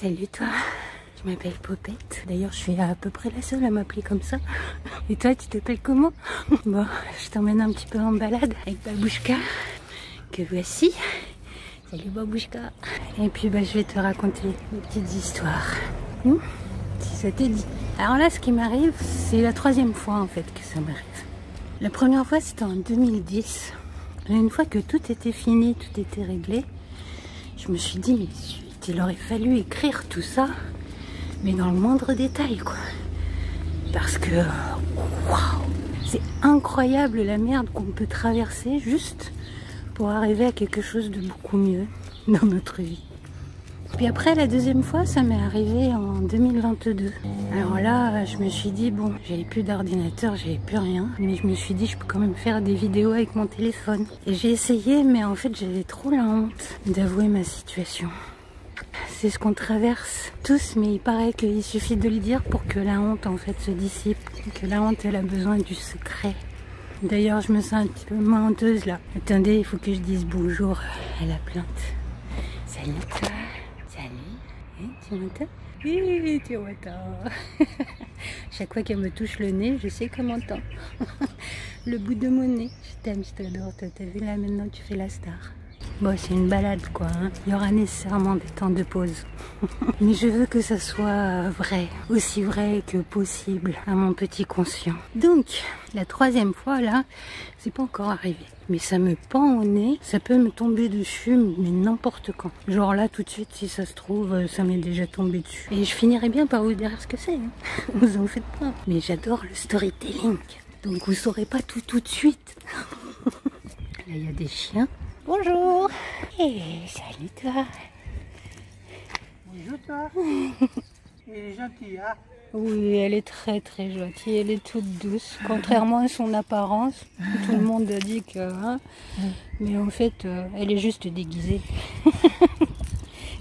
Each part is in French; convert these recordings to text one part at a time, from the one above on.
Salut toi, je m'appelle Popette. D'ailleurs, je suis à peu près la seule à m'appeler comme ça. Et toi, tu t'appelles comment? Bon, je t'emmène un petit peu en balade avec Babouchka, que voici. Salut Babouchka. Et puis je vais te raconter des petites histoires. Si ça te dit. Alors là, ce qui m'arrive, c'est la troisième fois en fait que ça m'arrive. La première fois, c'était en 2010. Une fois que tout était fini, tout était réglé, je me suis dit, mais il aurait fallu écrire tout ça, mais dans le moindre détail, quoi. Parce que, waouh, c'est incroyable la merde qu'on peut traverser juste pour arriver à quelque chose de beaucoup mieux dans notre vie. Puis après, la deuxième fois, ça m'est arrivé en 2022. Alors là, je me suis dit, bon, j'avais plus d'ordinateur, j'avais plus rien. Mais je me suis dit, je peux quand même faire des vidéos avec mon téléphone. Et j'ai essayé, mais en fait, j'avais trop la honte d'avouer ma situation. C'est ce qu'on traverse tous, mais il paraît qu'il suffit de le dire pour que la honte, en fait, se dissipe. Que la honte, elle a besoin du secret. D'ailleurs, je me sens un petit peu moins honteuse, là. Attendez, il faut que je dise bonjour à la plante. Salut, toi. Salut, tu m'entends? Oui, tu m'entends. Chaque fois qu'elle me touche le nez, je sais qu'elle m'entend. Le bout de mon nez. Je t'aime, je t'adore. T'as vu là, maintenant tu fais la star. Bon, c'est une balade quoi, hein. Il y aura nécessairement des temps de pause. Mais je veux que ça soit vrai, aussi vrai que possible à mon petit conscient. Donc, la troisième fois là, c'est pas encore arrivé. Mais ça me pend au nez, ça peut me tomber dessus, mais n'importe quand. Genre là, tout de suite, si ça se trouve, ça m'est déjà tombé dessus. Et je finirai bien par vous dire ce que c'est, hein. Vous en faites pas. Mais j'adore le storytelling. Donc vous saurez pas tout de suite. Là, il y a des chiens. Bonjour. Et salut toi. Bonjour toi. Elle est gentille, hein? Oui, elle est très très gentille, elle est toute douce, contrairement à son apparence. Tout le monde a dit que... Hein, mais en fait, elle est juste déguisée.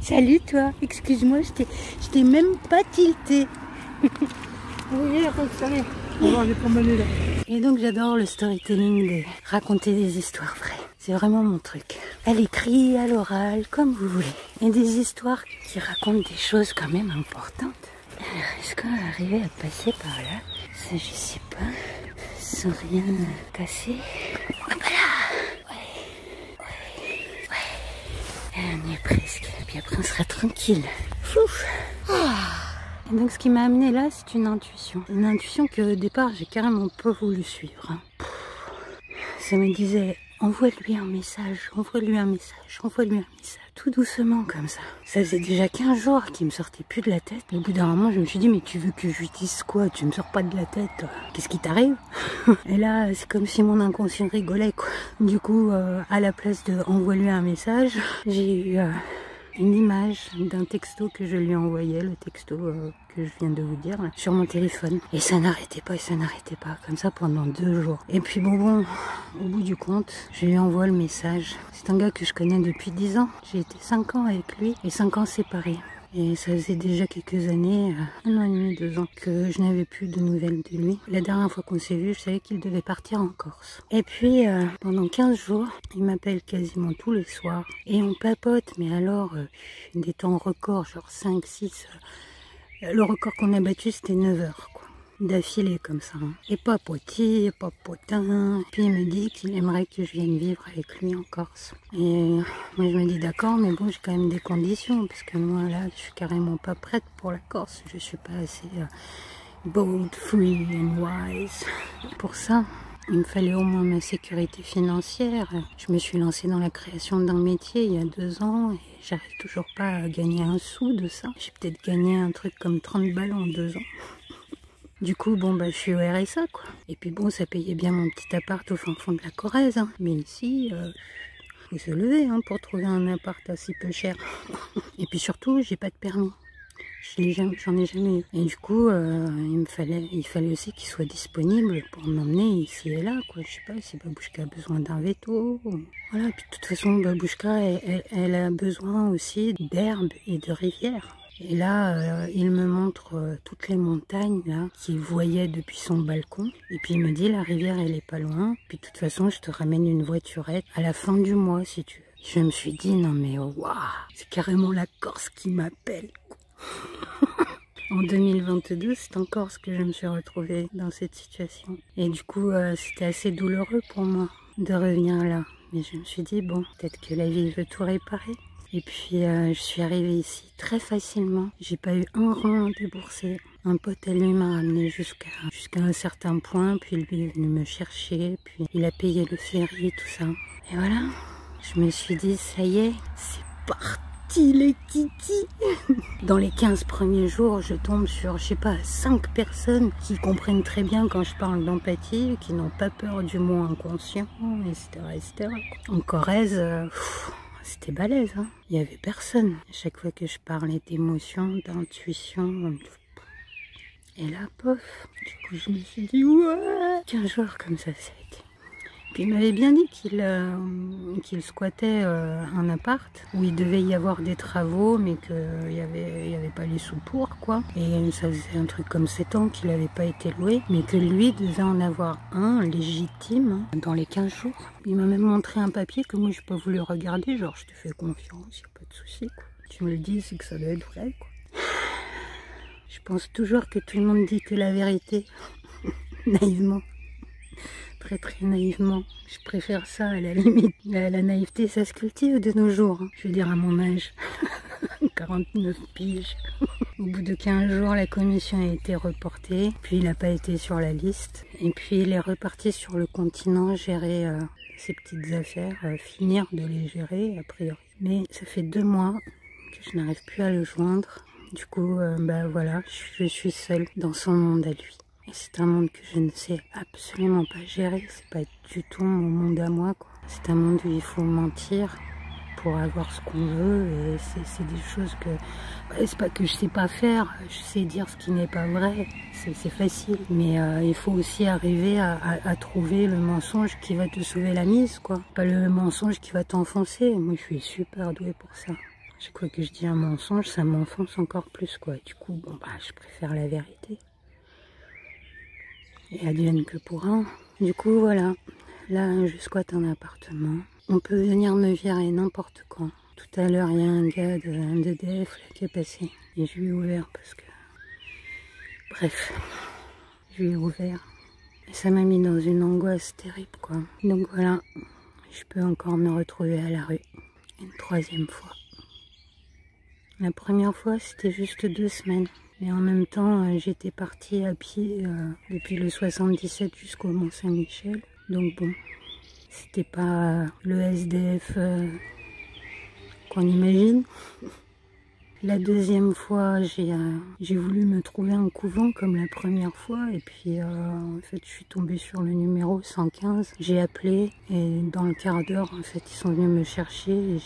Salut toi, excuse-moi, je t'ai même pas tilté. Oui, allez, on va les promener là. Et donc j'adore le storytelling, de raconter des histoires vraies. C'est vraiment mon truc. À l'écrit, à l'oral, comme vous voulez. Et des histoires qui racontent des choses quand même importantes. Alors, est-ce qu'on va arriver à passer par là? Ça, je sais pas. Sans rien casser. Hop là! Ouais. On y est presque. Puis après, on sera tranquille. Fouf! Et donc, ce qui m'a amené là, c'est une intuition. Une intuition que au départ, j'ai carrément pas voulu suivre. Ça me disait... Envoie-lui un message, envoie-lui un message, envoie-lui un message. Tout doucement comme ça. Ça faisait déjà 15 jours qu'il me sortait plus de la tête. Au bout d'un moment, je me suis dit, mais tu veux que je lui dise quoi? Tu me sors pas de la tête. Qu'est-ce qui t'arrive? Et là, c'est comme si mon inconscient rigolait, quoi. Du coup, à la place de envoie-lui un message, j'ai eu une image d'un texto que je lui envoyais, le texto que je viens de vous dire, là, sur mon téléphone. Et ça n'arrêtait pas, et ça n'arrêtait pas, comme ça pendant 2 jours. Et puis bon, au bout du compte, je lui envoie le message. C'est un gars que je connais depuis 10 ans. J'ai été 5 ans avec lui et 5 ans séparés. Et ça faisait déjà quelques années, 1 an et demi, 2 ans, que je n'avais plus de nouvelles de lui. La dernière fois qu'on s'est vu, je savais qu'il devait partir en Corse. Et puis, pendant 15 jours, il m'appelle quasiment tous les soirs. Et on papote, mais alors, des temps records, genre 5, 6... le record qu'on a battu, c'était 9 heures, quoi. D'affilée comme ça. Hein. Et papotis, papotin. Puis il me dit qu'il aimerait que je vienne vivre avec lui en Corse. Et moi je me dis d'accord, mais bon, j'ai quand même des conditions. Parce que moi là, je suis carrément pas prête pour la Corse. Je suis pas assez bold, free and wise. Pour ça, il me fallait au moins ma sécurité financière. Je me suis lancée dans la création d'un métier il y a 2 ans. Et j'arrive toujours pas à gagner un sou de ça. J'ai peut-être gagné un truc comme 30 balles en 2 ans. Du coup, bon, je suis au RSA, quoi. Et puis bon, ça payait bien mon petit appart au fin fond de la Corrèze, hein. Mais ici, faut se lever, hein, pour trouver un appart assez peu cher. Et puis surtout, j'ai pas de permis. J'en ai jamais eu. Et du coup, il fallait aussi qu'il soit disponible pour m'emmener ici et là, quoi. Je sais pas si Babouchka a besoin d'un veto. Voilà, puis de toute façon, Babouchka, elle a besoin aussi d'herbe et de rivière. Et là, il me montre toutes les montagnes là qu'il voyait depuis son balcon. Et puis il me dit, la rivière, elle est pas loin. Puis de toute façon, je te ramène une voiturette à la fin du mois, si tu veux. Je me suis dit, non mais waouh, c'est carrément la Corse qui m'appelle. En 2022, c'est encore ce que je me suis retrouvée dans cette situation. Et du coup, c'était assez douloureux pour moi de revenir là. Mais je me suis dit, bon, peut-être que la vie veut tout réparer. Et puis, je suis arrivée ici très facilement. J'ai pas eu un rond à débourser. Un pote à lui m'a ramené jusqu'à un certain point. Puis lui est venu me chercher. Puis il a payé le ferry, tout ça. Et voilà, je me suis dit, ça y est, c'est parti. Les kikis. Dans les 15 premiers jours, je tombe sur, je sais pas, 5 personnes qui comprennent très bien quand je parle d'empathie, qui n'ont pas peur du mot inconscient, etc. etc. En Corrèze, c'était balèze, hein. Il y avait personne. À chaque fois que je parlais d'émotion, d'intuition, et là, pof, du coup, je me suis dit, ouais, 15 jours comme ça a été. Puis il m'avait bien dit qu'il squattait un appart où il devait y avoir des travaux, mais qu'il n'y avait pas les sous pour, quoi. Et ça faisait un truc comme 7 ans qu'il n'avait pas été loué, mais que lui devait en avoir un légitime dans les 15 jours. Il m'a même montré un papier que moi je n'ai pas voulu regarder, genre je te fais confiance, il n'y a pas de souci, quoi. Tu me le dis, c'est que ça doit être vrai, quoi. Je pense toujours que tout le monde dit que la vérité, naïvement. Très très naïvement. Je préfère ça à la limite. La naïveté, ça se cultive de nos jours. Hein. Je veux dire à mon âge. 49 piges. Au bout de 15 jours, la commission a été reportée. Puis il n'a pas été sur la liste. Et puis il est reparti sur le continent gérer ses petites affaires. Finir de les gérer a priori. Mais ça fait 2 mois que je n'arrive plus à le joindre. Du coup, bah voilà, je suis seule dans son monde à lui. Et c'est un monde que je ne sais absolument pas gérer, c'est pas du tout mon monde à moi, quoi. C'est un monde où il faut mentir pour avoir ce qu'on veut, et c'est des choses que... Bah, c'est pas que je sais pas faire, je sais dire ce qui n'est pas vrai, c'est facile. Mais il faut aussi arriver à trouver le mensonge qui va te sauver la mise, quoi. Pas le mensonge qui va t'enfoncer, moi je suis super douée pour ça. Chaque fois que je dis un mensonge, ça m'enfonce encore plus, quoi. Du coup, bon bah je préfère la vérité. Et advienne que pourra. Du coup, voilà. Là, je squatte un appartement. On peut venir me virer n'importe quand. Tout à l'heure, il y a un gars d'EDF là qui est passé. Et je lui ai ouvert parce que... Bref. Je lui ai ouvert. Et ça m'a mis dans une angoisse terrible, quoi. Donc voilà. Je peux encore me retrouver à la rue. Une 3e fois. La première fois, c'était juste 2 semaines. Mais en même temps, j'étais partie à pied depuis le 77 jusqu'au Mont-Saint-Michel. Donc bon, c'était pas le SDF qu'on imagine. La 2e fois, j'ai voulu me trouver un couvent comme la première fois. Et puis, en fait, je suis tombée sur le numéro 115. J'ai appelé et dans le quart d'heure, en fait, ils sont venus me chercher. Et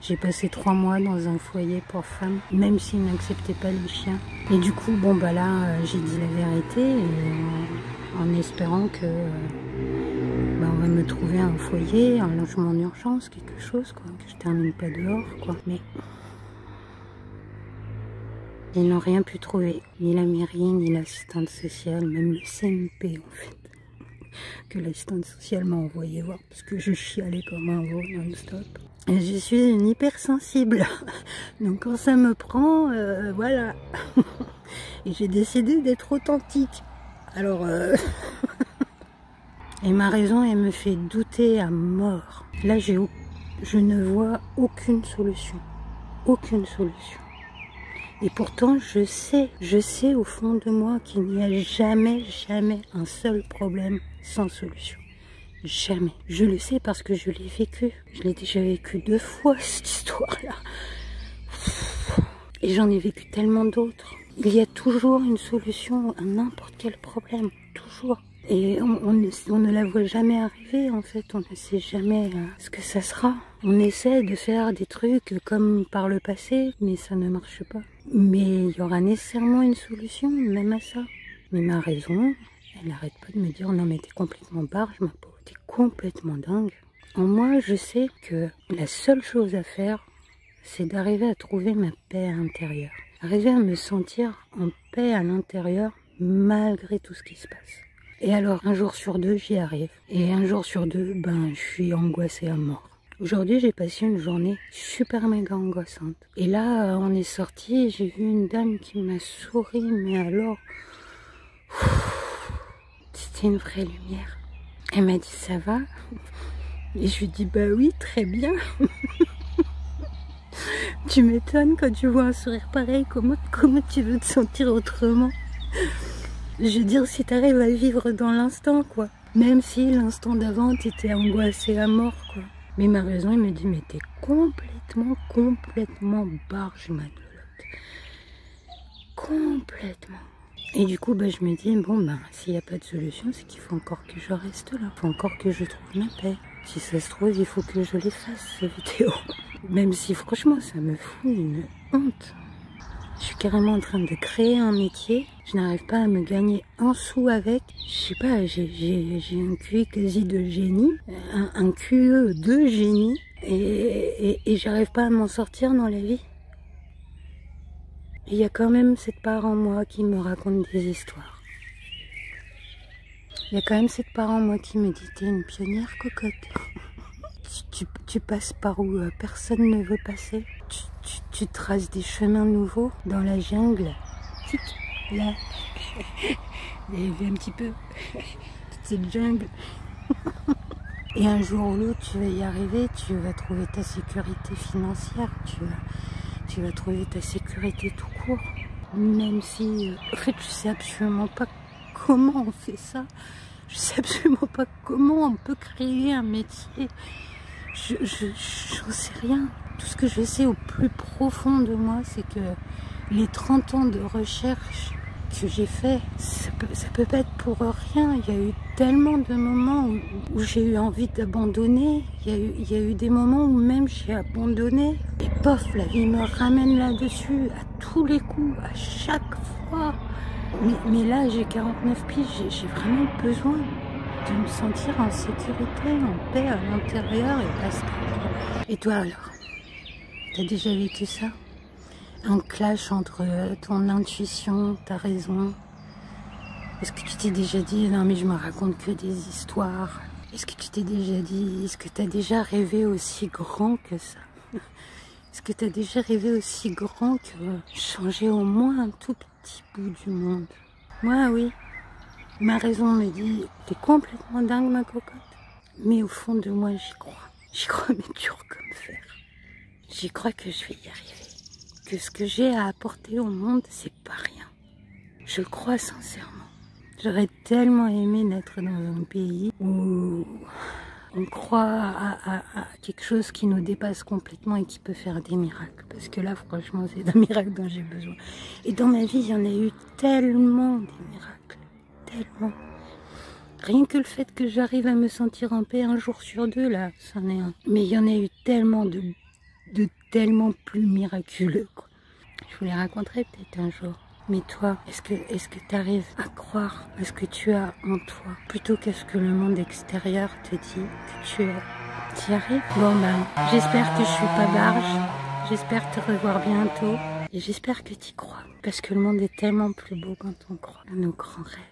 j'ai passé 3 mois dans un foyer pour femmes, même s'ils n'acceptaient pas les chiens. Et du coup, bon bah là, j'ai dit la vérité, et en espérant que on va me trouver un foyer, un logement d'urgence, quelque chose, quoi, que je termine pas dehors, quoi. Mais ils n'ont rien pu trouver, ni la mairie, ni l'assistante sociale, même le CMP en fait, que l'assistante sociale m'a envoyé voir, parce que je chialais comme un veau non-stop. Et je suis une hypersensible, donc quand ça me prend, voilà. Et j'ai décidé d'être authentique. Alors, et ma raison, elle me fait douter à mort. Là, je ne vois aucune solution. Aucune solution. Et pourtant, je sais au fond de moi qu'il n'y a jamais, jamais un seul problème sans solution. Jamais. Je le sais parce que je l'ai vécu. Je l'ai déjà vécu 2 fois, cette histoire-là. Et j'en ai vécu tellement d'autres. Il y a toujours une solution à n'importe quel problème. Toujours. Et on ne la voit jamais arriver, en fait. On ne sait jamais ce que ça sera. On essaie de faire des trucs comme par le passé, mais ça ne marche pas. Mais il y aura nécessairement une solution, même à ça. Mais ma raison, elle n'arrête pas de me dire « Non mais t'es complètement barge, ma pauvre, t'es complètement dingue ». En moi, je sais que la seule chose à faire, c'est d'arriver à trouver ma paix intérieure. Arriver à me sentir en paix à l'intérieur, malgré tout ce qui se passe. Et alors, un jour sur 2, j'y arrive. Et un jour sur 2, je suis angoissée à mort. Aujourd'hui, j'ai passé une journée super méga angoissante. Et là, on est sorti et j'ai vu une dame qui m'a souri, mais alors... C'était une vraie lumière. Elle m'a dit, ça va? Et je lui dis, bah oui, très bien. Tu m'étonnes quand tu vois un sourire pareil, comment tu veux te sentir autrement? Je veux dire, si tu arrives à vivre dans l'instant, quoi. Même si l'instant d'avant, tu étais angoissée à mort, quoi. Mais ma raison, il me dit, mais t'es complètement barge, ma lolotte. Complètement. Et du coup, bah, je me dis, bon, bah, s'il n'y a pas de solution, c'est qu'il faut encore que je reste là. Il faut encore que je trouve ma paix. Si ça se trouve, il faut que je les fasse, ces vidéos. Même si, franchement, ça me fout une honte. Je suis carrément en train de créer un métier. Je n'arrive pas à me gagner un sou avec. Je sais pas, j'ai un QI quasi de génie. Un QE de génie. Et j'arrive pas à m'en sortir dans la vie. Il y a quand même cette part en moi qui me raconte des histoires. Il y a quand même cette part en moi qui me dit, t'es une pionnière cocotte. Tu passes par où personne ne veut passer. Tu traces des chemins nouveaux dans la jungle. Tic, là. Vous avez vu un petit peu toute cette jungle. Et un jour ou l'autre, tu vas y arriver. Tu vas trouver ta sécurité financière. Tu vas trouver ta sécurité tout court. Même si, en fait, je sais absolument pas comment on fait ça. Je sais absolument pas comment on peut créer un métier. J'en sais rien. Tout ce que je sais au plus profond de moi, c'est que les 30 ans de recherche que j'ai fait, ça peut pas être pour rien. Il y a eu tellement de moments où j'ai eu envie d'abandonner. Il y a eu des moments où même j'ai abandonné. Et pof, la vie me ramène là-dessus à tous les coups, à chaque fois. Mais là, j'ai 49 piges, j'ai vraiment besoin de me sentir en sécurité, en paix à l'intérieur et basta. Et toi alors? T'as déjà vécu ça? Un clash entre ton intuition, ta raison? Est-ce que tu t'es déjà dit, non mais je me raconte que des histoires? Est-ce que tu t'es déjà dit, est-ce que t'as déjà rêvé aussi grand que ça? Est-ce que t'as déjà rêvé aussi grand que changer au moins un tout petit bout du monde? Moi oui. Ma raison me dit, t'es complètement dingue ma cocotte. Mais au fond de moi, j'y crois. J'y crois mais dur comme fer. J'y crois que je vais y arriver. Que ce que j'ai à apporter au monde, c'est pas rien. Je le crois sincèrement. J'aurais tellement aimé naître dans un pays où on croit à quelque chose qui nous dépasse complètement et qui peut faire des miracles. Parce que là, franchement, c'est d'un miracle dont j'ai besoin. Et dans ma vie, il y en a eu tellement des miracles. Tellement. Rien que le fait que j'arrive à me sentir en paix un jour sur deux, là, c'en est un. Mais il y en a eu tellement de tellement plus miraculeux, quoi. Je vous les raconterai peut-être un jour. Mais toi, est-ce que tu arrives à croire à ce que tu as en toi, plutôt qu'à ce que le monde extérieur te dit que tu as? Tu y arrives? Bon ben, j'espère que je suis pas barge. J'espère te revoir bientôt. Et j'espère que tu y crois. Parce que le monde est tellement plus beau quand on croit à nos grands rêves.